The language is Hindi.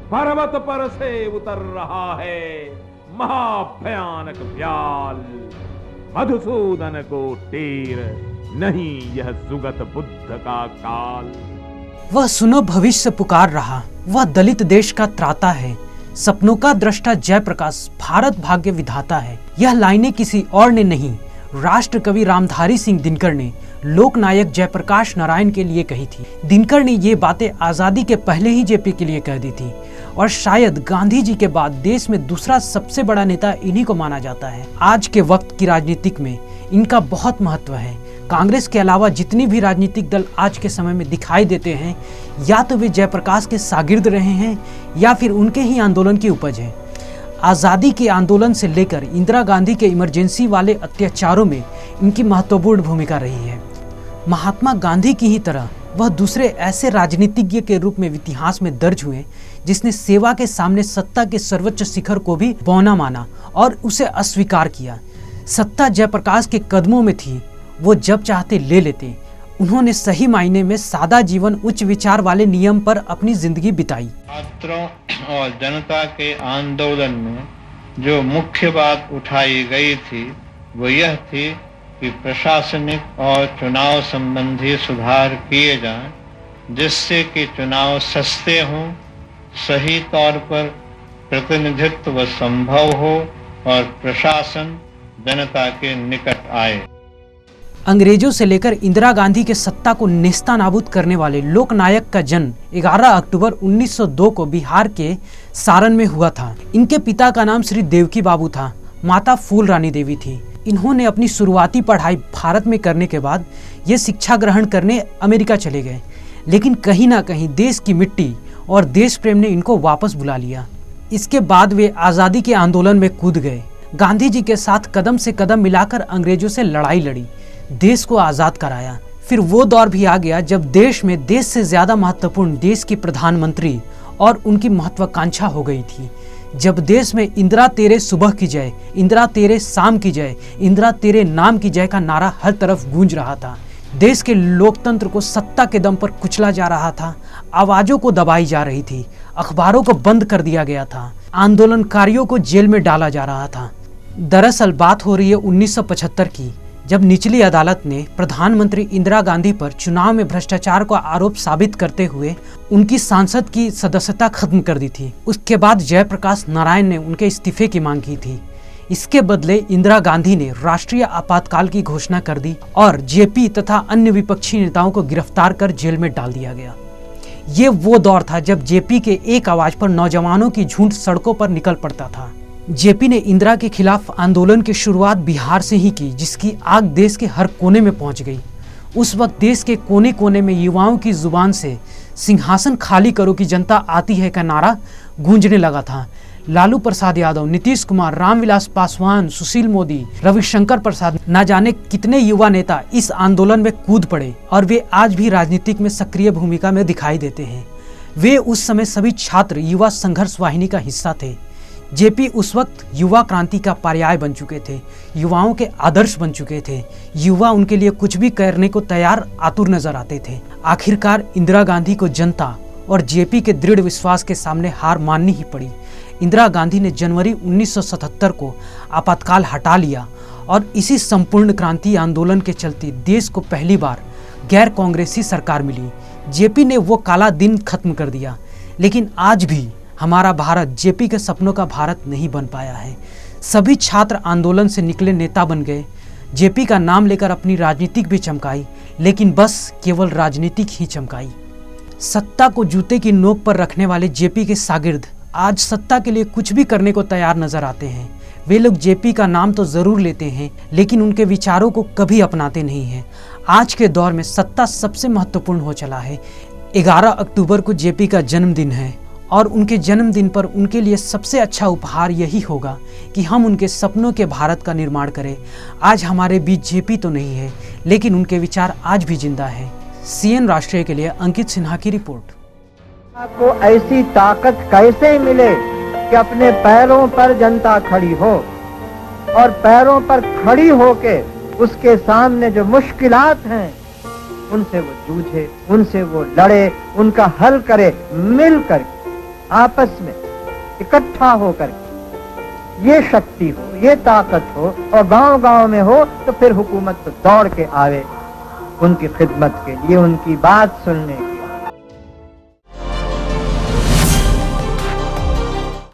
पर्वत पर से उतर रहा है महाभयानक व्याल। मधुसूदन को टेर नहीं यह सुगत बुद्ध का काल। वह सुनो भविष्य पुकार रहा, वह दलित देश का त्राता है, सपनों का दृष्टा जयप्रकाश भारत भाग्य विधाता है। यह लाइनें किसी और ने नहीं, राष्ट्र कवि रामधारी सिंह दिनकर ने लोकनायक जयप्रकाश नारायण के लिए कही थी। दिनकर ने ये बातें आजादी के पहले ही जेपी के लिए कह दी थी और शायद गांधी जी के बाद देश में दूसरा सबसे बड़ा नेता इन्हीं को माना जाता है। आज के वक्त की राजनीतिक में इनका बहुत महत्व है। कांग्रेस के अलावा जितनी भी राजनीतिक दल आज के समय में दिखाई देते हैं, या तो वे जयप्रकाश के शागिर्द रहे हैं या फिर उनके ही आंदोलन की उपज है। आज़ादी के आंदोलन से लेकर इंदिरा गांधी के इमरजेंसी वाले अत्याचारों में इनकी महत्वपूर्ण भूमिका रही है। महात्मा गांधी की ही तरह वह दूसरे ऐसे राजनीतिज्ञ के रूप में इतिहास में दर्ज हुए जिसने सेवा के सामने सत्ता के सर्वोच्च शिखर को भी बौना माना और उसे अस्वीकार किया। सत्ता जयप्रकाश के कदमों में थी, वो जब चाहते ले लेते। उन्होंने सही मायने में सादा जीवन उच्च विचार वाले नियम पर अपनी जिंदगी बिताई। छात्रों और जनता के आंदोलन में जो मुख्य बात उठाई गई थी वो यह थी कि प्रशासनिक और चुनाव संबंधी सुधार किए जाएं, जिससे कि चुनाव सस्ते हों, सही तौर पर प्रतिनिधित्व संभव हो और प्रशासन जनता के निकट आए। अंग्रेजों से लेकर इंदिरा गांधी के सत्ता को नेस्तानाबूद करने वाले लोकनायक का जन्म 11 अक्टूबर 1902 को बिहार के सारण में हुआ था। इनके पिता का नाम श्री देवकी बाबू था, माता फूल रानी देवी थी। इन्होंने अपनी शुरुआती पढ़ाई भारत में करने के बाद ये शिक्षा ग्रहण करने अमेरिका चले गए, लेकिन कहीं ना कहीं देश की मिट्टी और देश प्रेम ने इनको वापस बुला लिया। इसके बाद वे आज़ादी के आंदोलन में कूद गए। गांधी जी के साथ कदम से कदम मिलाकर अंग्रेजों से लड़ाई लड़ी, देश को आज़ाद कराया। फिर वो दौर भी आ गया जब देश में देश से ज़्यादा महत्वपूर्ण देश की प्रधानमंत्री और उनकी महत्वाकांक्षा हो गई थी। जब देश में इंदिरा तेरे सुबह की जय, इंदिरा तेरे शाम की जय, इंदिरा तेरे नाम की जय का नारा हर तरफ गूंज रहा था। देश के लोकतंत्र को सत्ता के दम पर कुचला जा रहा था, आवाज़ों को दबाई जा रही थी, अखबारों को बंद कर दिया गया था, आंदोलनकारियों को जेल में डाला जा रहा था। दरअसल बात हो रही है 1975 की, जब निचली अदालत ने प्रधानमंत्री इंदिरा गांधी पर चुनाव में भ्रष्टाचार का आरोप साबित करते हुए उनकी सांसद की सदस्यता खत्म कर दी थी। उसके बाद जयप्रकाश नारायण ने उनके इस्तीफे की मांग की थी। इसके बदले इंदिरा गांधी ने राष्ट्रीय आपातकाल की घोषणा कर दी और जेपी तथा अन्य विपक्षी नेताओं को गिरफ्तार कर जेल में डाल दिया गया। ये वो दौर था जब जेपी के एक आवाज पर नौजवानों की झुंड सड़कों पर निकल पड़ता था। जेपी ने इंदिरा के खिलाफ आंदोलन की शुरुआत बिहार से ही की, जिसकी आग देश के हर कोने में पहुंच गई। उस वक्त देश के कोने कोने में युवाओं की जुबान से सिंहासन खाली करो कि जनता आती है का नारा गूंजने लगा था। लालू प्रसाद यादव, नीतीश कुमार, रामविलास पासवान, सुशील मोदी, रविशंकर प्रसाद, न जाने कितने युवा नेता इस आंदोलन में कूद पड़े और वे आज भी राजनीतिक में सक्रिय भूमिका में दिखाई देते हैं। वे उस समय सभी छात्र युवा संघर्ष वाहिनी का हिस्सा थे। जेपी उस वक्त युवा क्रांति का पर्याय बन चुके थे, युवाओं के आदर्श बन चुके थे। युवा उनके लिए कुछ भी करने को तैयार आतुर नजर आते थे। आखिरकार इंदिरा गांधी को जनता और जेपी के दृढ़ विश्वास के सामने हार माननी ही पड़ी। इंदिरा गांधी ने जनवरी 1977 को आपातकाल हटा लिया और इसी संपूर्ण क्रांति आंदोलन के चलते देश को पहली बार गैर कांग्रेसी सरकार मिली। जेपी ने वो काला दिन खत्म कर दिया, लेकिन आज भी हमारा भारत जेपी के सपनों का भारत नहीं बन पाया है। सभी छात्र आंदोलन से निकले नेता बन गए, जेपी का नाम लेकर अपनी राजनीतिक भी चमकाई, लेकिन बस केवल राजनीतिक ही चमकाई। सत्ता को जूते की नोक पर रखने वाले जेपी के शागिर्द आज सत्ता के लिए कुछ भी करने को तैयार नजर आते हैं। वे लोग जेपी का नाम तो जरूर लेते हैं, लेकिन उनके विचारों को कभी अपनाते नहीं हैं। आज के दौर में सत्ता सबसे महत्वपूर्ण हो चला है। 11 अक्टूबर को जेपी का जन्मदिन है और उनके जन्मदिन पर उनके लिए सबसे अच्छा उपहार यही होगा कि हम उनके सपनों के भारत का निर्माण करें। आज हमारे बीच जेपी तो नहीं है, लेकिन उनके विचार आज भी जिंदा है। सीएन राष्ट्रीय के लिए अंकित सिन्हा की रिपोर्ट। आपको ऐसी ताकत कैसे मिले कि अपने पैरों पर जनता खड़ी हो और पैरों पर खड़ी होके उसके सामने जो मुश्किलात हैं उनसे वो जूझे, उनसे वो लड़े, उनका हल करे मिलकर। आपस में इकट्ठा होकर ये शक्ति हो, ये ताकत हो और गांव गांव में हो, तो फिर हुकूमत तो दौड़ के आवे उनकी खिदमत के लिए, उनकी बात सुनने के